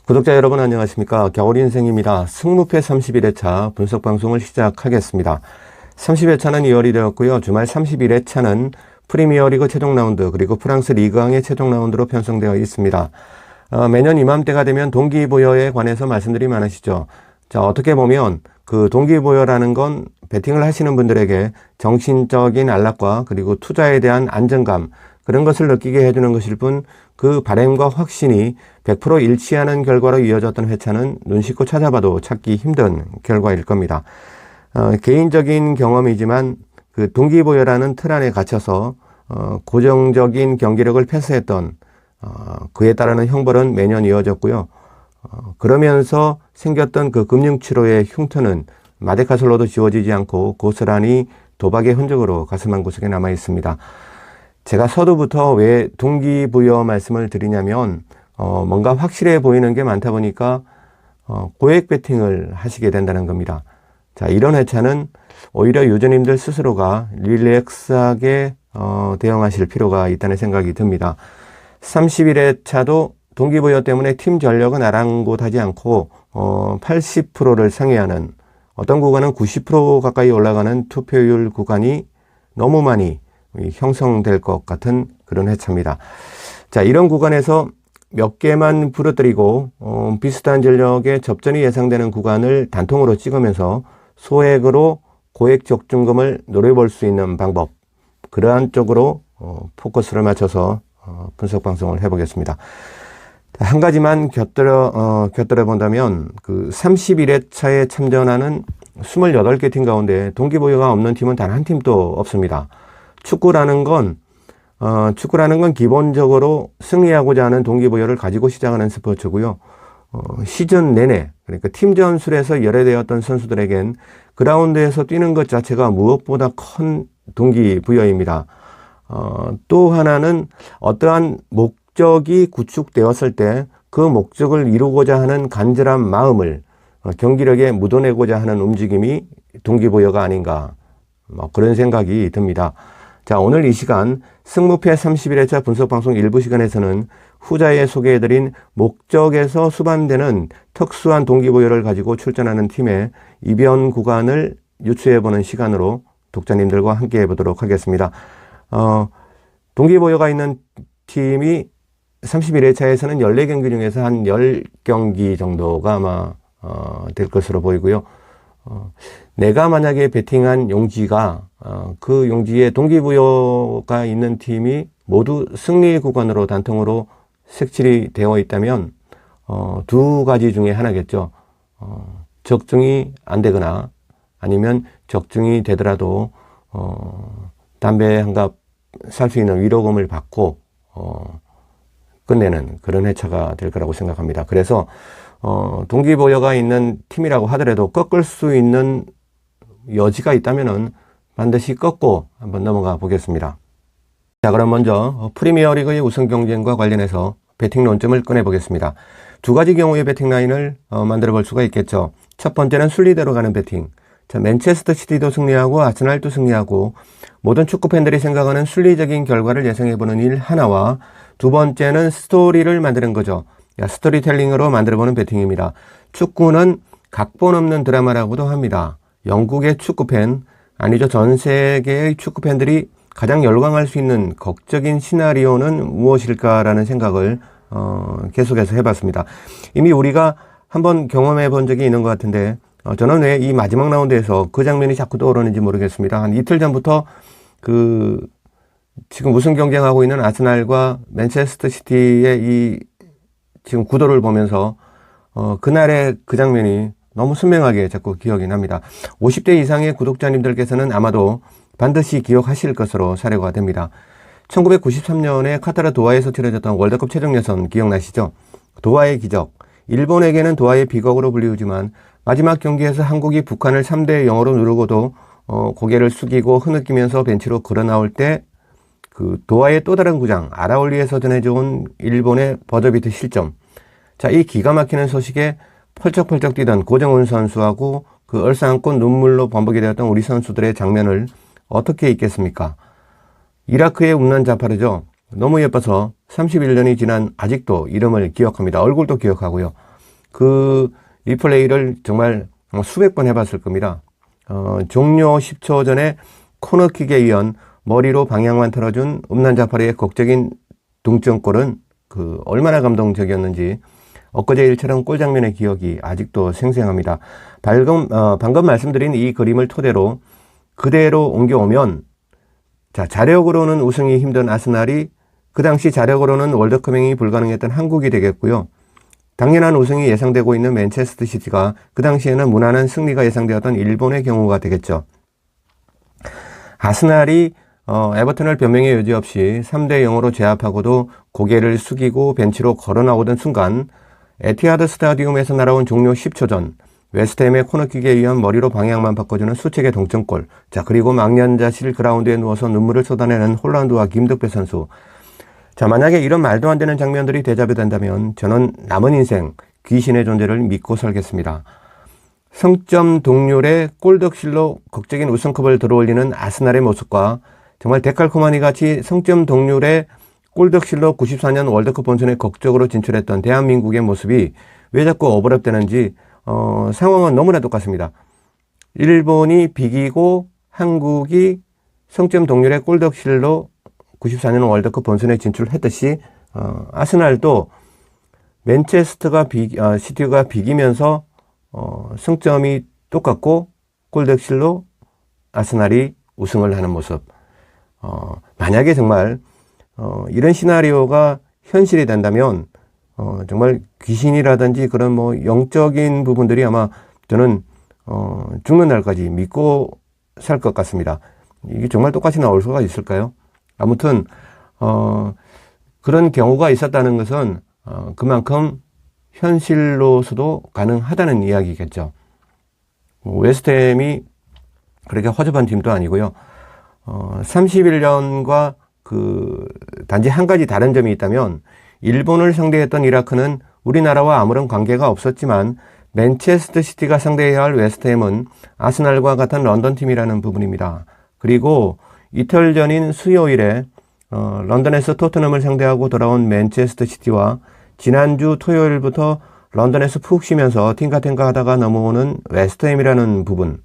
구독자 여러분 안녕하십니까. 겨울인생입니다. 승무패 31회차 분석방송을 시작하겠습니다. 30회차는 2월이 되었고요. 주말 31회차는 프리미어리그 최종 라운드 그리고 프랑스 리그왕의 최종 라운드로 편성되어 있습니다. 매년 이맘때가 되면 동기부여에 관해서 말씀들이 많으시죠. 자, 어떻게 보면 그 동기부여라는 건 베팅을 하시는 분들에게 정신적인 안락과 그리고 투자에 대한 안정감 그런 것을 느끼게 해주는 것일 뿐 그 바람과 확신이 100% 일치하는 결과로 이어졌던 회차는 눈 씻고 찾아봐도 찾기 힘든 결과일 겁니다. 개인적인 경험이지만 그 동기부여라는 틀 안에 갇혀서 고정적인 경기력을 패스했던 그에 따르는 형벌은 매년 이어졌고요. 그러면서 생겼던 그 금융치료의 흉터는 마데카솔로도 지워지지 않고 고스란히 도박의 흔적으로 가슴 한구석에 남아 있습니다. 제가 서두부터 왜 동기부여 말씀을 드리냐면 뭔가 확실해 보이는 게 많다 보니까 고액 베팅을 하시게 된다는 겁니다. 자, 이런 회차는 오히려 유저님들 스스로가 릴렉스하게 대응하실 필요가 있다는 생각이 듭니다. 31회차도 동기부여 때문에 팀 전력은 아랑곳하지 않고 80%를 상회하는 어떤 구간은 90% 가까이 올라가는 투표율 구간이 너무 많이 형성될 것 같은 그런 회차입니다. 자, 이런 구간에서 몇 개만 부러뜨리고 비슷한 전력의 접전이 예상되는 구간을 단통으로 찍으면서 소액으로 고액 적중금을 노려볼 수 있는 방법, 그러한 쪽으로 포커스를 맞춰서 분석 방송을 해보겠습니다. 한 가지만 곁들여 본다면 그 31회차에 참전하는 28개 팀 가운데 동기부여가 없는 팀은 단 한 팀도 없습니다. 축구라는 건 기본적으로 승리하고자 하는 동기부여를 가지고 시작하는 스포츠고요. 시즌 내내, 그러니까 팀 전술에서 열애되었던 선수들에겐 그라운드에서 뛰는 것 자체가 무엇보다 큰 동기부여입니다. 또 하나는 어떠한 목적이 구축되었을 때 그 목적을 이루고자 하는 간절한 마음을 경기력에 묻어내고자 하는 움직임이 동기부여가 아닌가, 그런 생각이 듭니다. 자, 오늘 이 시간 승무패 31회차 분석방송 일부 시간에서는 후자에 소개해드린 목적에서 수반되는 특수한 동기부여를 가지고 출전하는 팀의 이변 구간을 유추해보는 시간으로 독자님들과 함께 해보도록 하겠습니다. 동기부여가 있는 팀이 31회차에서는 14경기 중에서 한 10경기 정도가 아마 될 것으로 보이고요. 내가 만약에 베팅한 용지가 그 용지에 동기부여가 있는 팀이 모두 승리 구간으로 단통으로 색칠이 되어 있다면 두 가지 중에 하나겠죠. 적중이 안 되거나 아니면 적중이 되더라도 담배 한 갑 살 수 있는 위로금을 받고 끝내는 그런 회차가 될 거라고 생각합니다. 그래서 동기부여가 있는 팀이라고 하더라도 꺾을 수 있는 여지가 있다면은 반드시 꺾고 한번 넘어가 보겠습니다. 자, 그럼 먼저 프리미어리그의 우승 경쟁과 관련해서 베팅 논점을 꺼내 보겠습니다. 두 가지 경우의 베팅 라인을 만들어 볼 수가 있겠죠. 첫 번째는 순리대로 가는 베팅. 자, 맨체스터 시티도 승리하고 아스날도 승리하고 모든 축구 팬들이 생각하는 순리적인 결과를 예상해 보는 일 하나와, 두 번째는 스토리를 만드는 거죠. 스토리텔링으로 만들어보는 베팅입니다. 축구는 각본 없는 드라마라고도 합니다. 영국의 축구팬, 아니죠, 전 세계의 축구팬들이 가장 열광할 수 있는 극적인 시나리오는 무엇일까라는 생각을 계속해서 해봤습니다. 이미 우리가 한번 경험해 본 적이 있는 것 같은데 저는 왜 이 마지막 라운드에서 그 장면이 자꾸 떠오르는지 모르겠습니다. 한 이틀 전부터 지금 우승 경쟁하고 있는 아스날과 맨체스터 시티의 이 지금 구도를 보면서 그날의 그 장면이 너무 선명하게 자꾸 기억이 납니다. 50대 이상의 구독자님들께서는 아마도 반드시 기억하실 것으로 사료가 됩니다. 1993년에 카타르 도하에서 치러졌던 월드컵 최종 예선 기억나시죠? 도하의 기적. 일본에게는 도하의 비극으로 불리우지만 마지막 경기에서 한국이 북한을 3대 0으로 누르고도 고개를 숙이고 흐느끼면서 벤치로 걸어 나올 때 그 도하의 또 다른 구장 아라올리에서 전해져온 일본의 버저비트 실점. 자, 이 기가 막히는 소식에 펄쩍펄쩍 뛰던 고정훈 선수하고 그 얼싸안고 눈물로 범벅이 되었던 우리 선수들의 장면을 어떻게 잊겠습니까? 이라크의 웃는 자파르죠. 너무 예뻐서 31년이 지난 아직도 이름을 기억합니다. 얼굴도 기억하고요. 그 리플레이를 정말 수백 번 해봤을 겁니다. 종료 10초 전에 코너킥에 이은 머리로 방향만 틀어준 음란자파리의 극적인 동점골은 얼마나 감동적이었는지 엊그제 일처럼 골 장면의 기억이 아직도 생생합니다. 방금 말씀드린 이 그림을 토대로 그대로 옮겨오면, 자, 자력으로는 우승이 힘든 아스날이 그 당시 자력으로는 월드컵 행이 불가능했던 한국이 되겠고요. 당연한 우승이 예상되고 있는 맨체스터 시티가 그 당시에는 무난한 승리가 예상되었던 일본의 경우가 되겠죠. 아스날이 에버턴을 변명의 여지 없이 3대 0으로 제압하고도 고개를 숙이고 벤치로 걸어 나오던 순간 에티하드 스타디움에서 날아온 종료 10초 전 웨스트햄의 코너킥에 의한 머리로 방향만 바꿔주는 수책의 동점골. 자, 그리고 망연자실 그라운드에 누워서 눈물을 쏟아내는 홀란드와 김덕배 선수. 자, 만약에 이런 말도 안 되는 장면들이 대자뷰 된다면 저는 남은 인생 귀신의 존재를 믿고 살겠습니다. 성점 동률의 골득실로 극적인 우승컵을 들어올리는 아스날의 모습과 정말 데칼코마니 같이 성점 동률의 골득실로 94년 월드컵 본선에 극적으로 진출했던 대한민국의 모습이 왜 자꾸 오버랩되는지 상황은 너무나 똑같습니다. 일본이 비기고 한국이 성점 동률의 골득실로 94년 월드컵 본선에 진출했듯이 아스날도 맨체스터가 시티가 비기면서 승점이 똑같고 골득실로 아스날이 우승을 하는 모습. 만약에 정말 이런 시나리오가 현실이 된다면 정말 귀신이라든지 그런 영적인 부분들이 아마 저는 죽는 날까지 믿고 살 것 같습니다. 이게 정말 똑같이 나올 수가 있을까요? 아무튼 그런 경우가 있었다는 것은 그만큼 현실로서도 가능하다는 이야기겠죠. 웨스트햄이 그렇게 허접한 팀도 아니고요. 31년과 단지 한 가지 다른 점이 있다면 일본을 상대했던 이라크는 우리나라와 아무런 관계가 없었지만 맨체스터 시티가 상대해야 할 웨스트햄은 아스날과 같은 런던 팀이라는 부분입니다. 그리고 이틀 전인 수요일에 런던에서 토트넘을 상대하고 돌아온 맨체스터 시티와 지난주 토요일부터 런던에서 푹 쉬면서 팅카팅카 하다가 넘어오는 웨스트햄이라는 부분.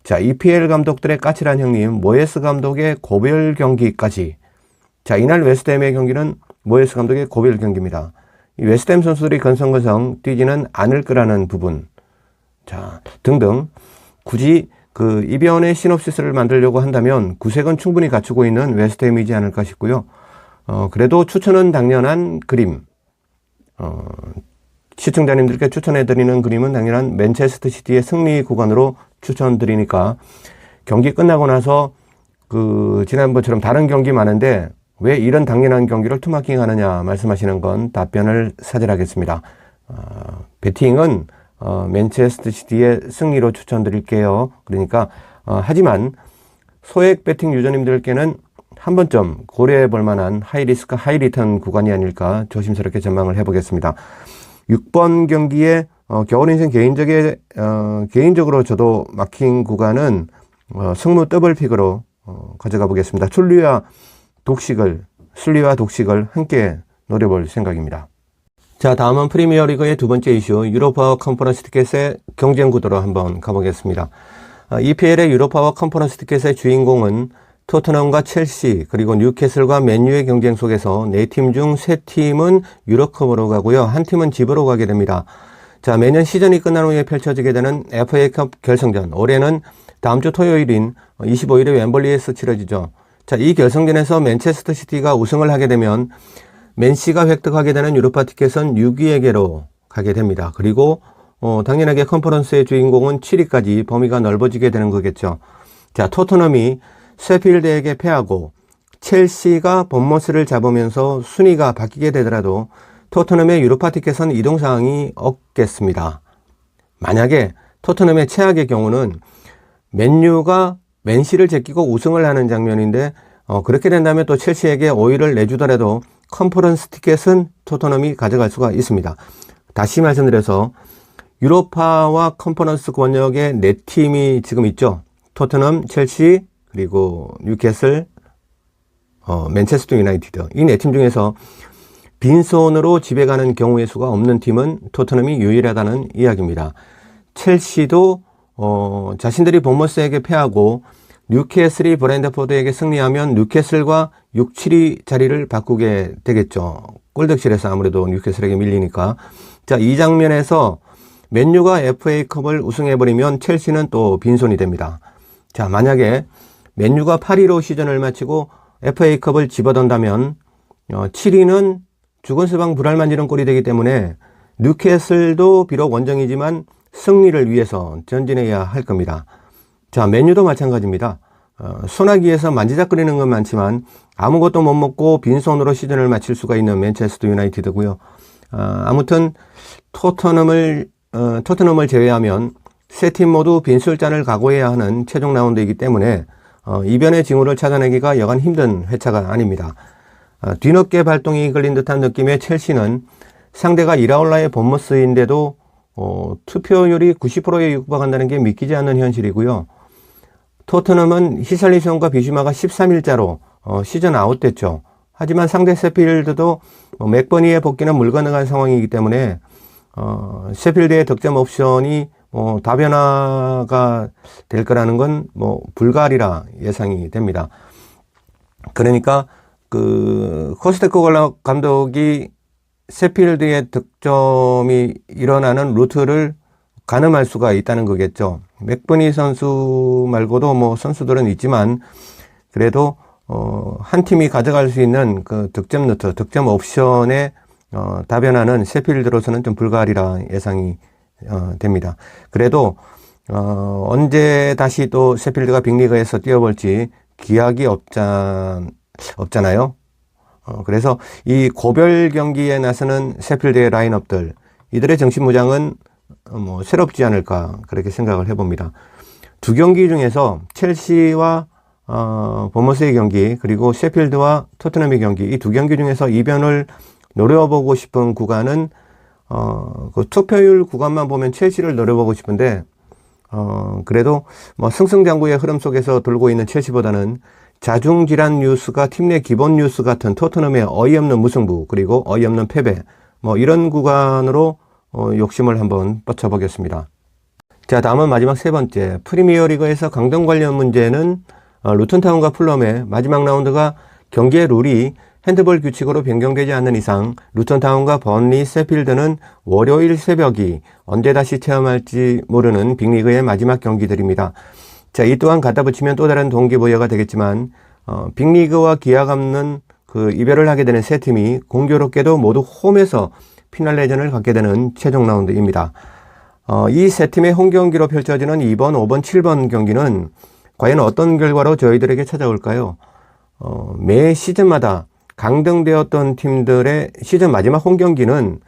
자, EPL 감독들의 까칠한 형님 모예스 감독의 고별 경기까지. 자, 이날 웨스트햄의 경기는 모예스 감독의 고별 경기입니다. 이 웨스트햄 선수들이 건성건성 뛰지는 않을 거라는 부분. 자, 등등. 굳이 이변의 시놉시스를 만들려고 한다면 구색은 충분히 갖추고 있는 웨스트햄이지 않을까 싶고요. 그래도 추천은 당연한 그림. 시청자님들께 추천해드리는 그림은 당연한 맨체스터 시티의 승리 구간으로 추천드리니까 경기 끝나고 나서 지난번처럼 다른 경기 많은데 왜 이런 당연한 경기를 투마킹 하느냐 말씀하시는 건 답변을 사절하겠습니다. 배팅은 맨체스터 시티의 승리로 추천드릴게요. 그러니까 하지만 소액 배팅 유저님들께는 한 번쯤 고려해 볼 만한 하이리스크 하이리턴 구간이 아닐까 조심스럽게 전망을 해보겠습니다. 6번 경기에 겨울인생 개인적으로 저도 마킹 구간은 승무 더블픽으로 가져가 보겠습니다. 순리와 독식을 함께 노려볼 생각입니다. 자, 다음은 프리미어리그의 두 번째 이슈 유로파 컨퍼런스 티켓의 경쟁 구도로 한번 가보겠습니다. EPL의 유로파와 컨퍼런스 티켓의 주인공은 토트넘과 첼시 그리고 뉴캐슬과 맨유의 경쟁 속에서 4팀 중 3팀은 유럽컵으로 가고요. 한 팀은 집으로 가게 됩니다. 자, 매년 시즌이 끝난 후에 펼쳐지게 되는 FA컵 결승전. 올해는 다음 주 토요일인 25일에 웸블리에서 치러지죠. 자, 이 결승전에서 맨체스터 시티가 우승을 하게 되면 맨시가 획득하게 되는 유로파 티켓은 6위에게로 가게 됩니다. 그리고 당연하게 컨퍼런스의 주인공은 7위까지 범위가 넓어지게 되는 거겠죠. 자, 토트넘이 셰필드에게 패하고 첼시가 본머스를 잡으면서 순위가 바뀌게 되더라도 토트넘의 유로파 티켓은 이동사항이 없겠습니다. 만약에 토트넘의 최악의 경우는 맨유가 맨시를 제끼고 우승을 하는 장면인데 그렇게 된다면 또 첼시에게 5위를 내주더라도 컨퍼런스 티켓은 토트넘이 가져갈 수가 있습니다. 다시 말씀드려서 유로파와 컨퍼런스 권역에 4팀이 지금 있죠. 토트넘, 첼시, 그리고 뉴캐슬, 맨체스터 유나이티드. 이 4팀 중에서 빈손으로 집에 가는 경우의 수가 없는 팀은 토트넘이 유일하다는 이야기입니다. 첼시도 자신들이 본머스에게 패하고 뉴캐슬이 브랜트포드에게 승리하면 뉴캐슬과 6, 7위 자리를 바꾸게 되겠죠. 꼴득실에서 아무래도 뉴캐슬에게 밀리니까. 자, 이 장면에서 맨유가 FA컵을 우승해버리면 첼시는 또 빈손이 됩니다. 자, 만약에 맨유가 8위로 시즌을 마치고 FA컵을 집어던다면 7위는 죽은 수방 불알만지는 꼴이 되기 때문에 뉴캐슬도 비록 원정이지만 승리를 위해서 전진해야 할 겁니다. 자, 맨유도 마찬가지입니다. 소나기에서 만지작거리는 건 많지만 아무것도 못 먹고 빈손으로 시즌을 마칠 수가 있는 맨체스터 유나이티드고요. 아무튼 토트넘을 제외하면 세 팀 모두 빈술잔을 각오해야 하는 최종 라운드이기 때문에 이변의 징후를 찾아내기가 여간 힘든 회차가 아닙니다. 뒤늦게 발동이 이끌린 듯한 느낌의 첼시는 상대가 이라올라의 본머스인데도 투표율이 90%에 육박한다는 게 믿기지 않는 현실이고요. 토트넘은 히샬리송과 비슈마가 13일자로 시즌 아웃됐죠. 하지만 상대 세필드도 맥버니의 복귀는 물 건너간 상황이기 때문에 세필드의 득점 옵션이 다변화가 될 거라는 건 불가하리라 예상이 됩니다. 그러니까 코스테코 감독이 세필드의 득점이 일어나는 루트를 가늠할 수가 있다는 거겠죠. 맥버니 선수 말고도 선수들은 있지만 그래도 한 팀이 가져갈 수 있는 그 득점 루트, 득점 옵션의 다변화는 세필드로서는 좀 불가하리라 예상이 됩니다. 그래도 언제 다시 또 세필드가 빅리그에서 뛰어볼지 기약이 없잖아요. 그래서 이 고별 경기에 나서는 세필드의 라인업들, 이들의 정신무장은 새롭지 않을까 그렇게 생각을 해봅니다. 두 경기 중에서 첼시와 보머스의 경기, 그리고 셰필드와 토트넘의 경기, 이 두 경기 중에서 이변을 노려보고 싶은 구간은 그 투표율 구간만 보면 첼시를 노려보고 싶은데 그래도 승승장구의 흐름 속에서 돌고 있는 첼시보다는 자중질환 뉴스가 팀 내 기본 뉴스 같은 토트넘의 어이없는 무승부, 그리고 어이없는 패배, 이런 구간으로 욕심을 한번 뻗쳐보겠습니다. 자, 다음은 마지막 세 번째, 프리미어리그에서 강등 관련 문제는 루튼타운과 풀럼의 마지막 라운드가 경기의 룰이 핸드볼 규칙으로 변경되지 않는 이상 루튼타운과 번리, 세필드는 월요일 새벽이 언제 다시 체험할지 모르는 빅리그의 마지막 경기들입니다. 자, 이 또한 갖다 붙이면 또 다른 동기부여가 되겠지만 빅리그와 기약 없는 그 이별을 하게 되는 세 팀이 공교롭게도 모두 홈에서 피날레전을 갖게 되는 최종 라운드입니다. 이 세 팀의 홈 경기로 펼쳐지는 2번, 5번, 7번 경기는 과연 어떤 결과로 저희들에게 찾아올까요? 매 시즌마다 강등되었던 팀들의 시즌 마지막 홈 경기는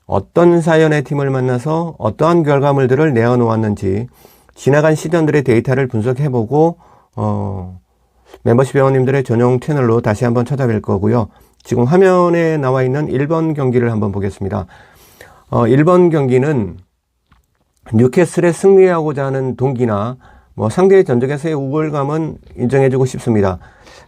어떤 사연의 팀을 만나서 어떠한 결과물들을 내어놓았는지 지나간 시즌들의 데이터를 분석해보고 멤버십 회원님들의 전용 채널로 다시 한번 찾아뵐 거고요. 지금 화면에 나와 있는 1번 경기를 한번 보겠습니다. 1번 경기는 뉴캐슬의 승리하고자 하는 동기나 상대의 전적에서의 우월감은 인정해주고 싶습니다.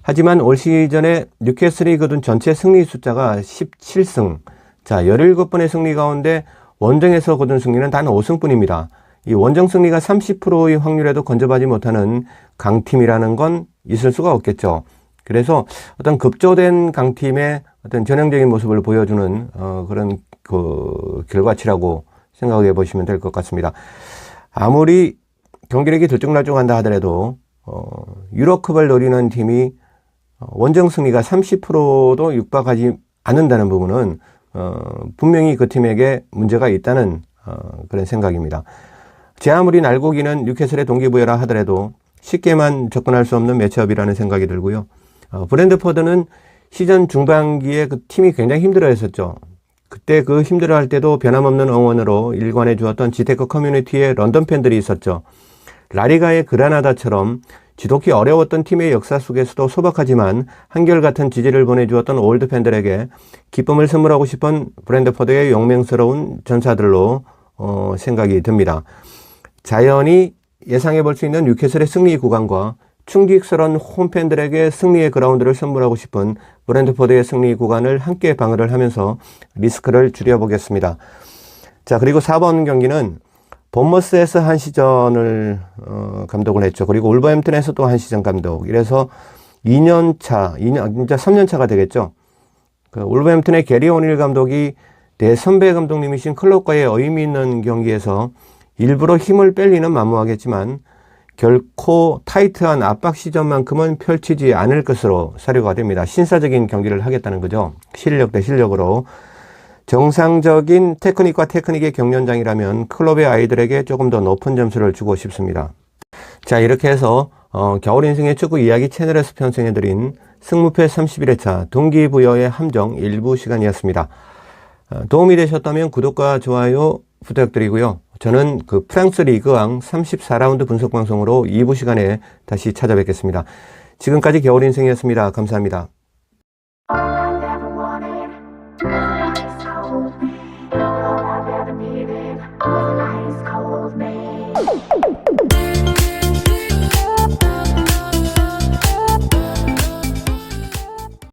하지만 올 시즌에 뉴캐슬이 거둔 전체 승리 숫자가 17승. 자, 17번의 승리 가운데 원정에서 거둔 승리는 단 5승뿐입니다. 이 원정 승리가 30%의 확률에도 건져가지 못하는 강팀이라는 건 있을 수가 없겠죠. 그래서 어떤 급조된 강팀의 어떤 전형적인 모습을 보여주는 그런 그 결과치라고 생각해 보시면 될 것 같습니다. 아무리 경기력이 들쭉날쭉한다 하더라도 유럽컵을 노리는 팀이 원정 승리가 30%도 육박하지 않는다는 부분은 분명히 그 팀에게 문제가 있다는 그런 생각입니다. 제 아무리 날고기는 뉴캐슬의 동기부여라 하더라도 쉽게만 접근할 수 없는 매치업이라는 생각이 들고요. 브랜트포드는 시즌 중반기에 그 팀이 굉장히 힘들어했었죠. 그때 그 힘들어할 때도 변함없는 응원으로 일관해 주었던 지테크 커뮤니티에 런던 팬들이 있었죠. 라리가의 그라나다처럼 지독히 어려웠던 팀의 역사 속에서도 소박하지만 한결같은 지지를 보내주었던 올드 팬들에게 기쁨을 선물하고 싶은 브랜트포드의 용맹스러운 전사들로 생각이 듭니다. 자연히 예상해 볼 수 있는 뉴캐슬의 승리 구간과 충직스러운 홈팬들에게 승리의 그라운드를 선물하고 싶은 브랜트포드의 승리 구간을 함께 방어를 하면서 리스크를 줄여보겠습니다. 자, 그리고 4번 경기는 본머스에서 한 시전을 감독을 했죠. 그리고 울버햄튼에서 또 한 시전 감독. 이래서 2년차, 이제 3년차가 되겠죠. 그 울버햄튼의 게리 오닐 감독이 대선배 감독님이신 클럽과의 의미 있는 경기에서 일부러 힘을 뺄리는 만무하겠지만 결코 타이트한 압박 시전만큼은 펼치지 않을 것으로 사료가 됩니다. 신사적인 경기를 하겠다는 거죠. 실력 대 실력으로. 정상적인 테크닉과 테크닉의 경연장이라면 클럽의 아이들에게 조금 더 높은 점수를 주고 싶습니다. 자, 이렇게 해서 겨울 인생의 축구 이야기 채널에서 편성해드린 승무패 31회차 동기부여의 함정 일부 시간이었습니다. 도움이 되셨다면 구독과 좋아요 부탁드리고요. 저는 그 프랑스 리그왕 34라운드 분석 방송으로 2부 시간에 다시 찾아뵙겠습니다. 지금까지 겨울 인생이었습니다. 감사합니다.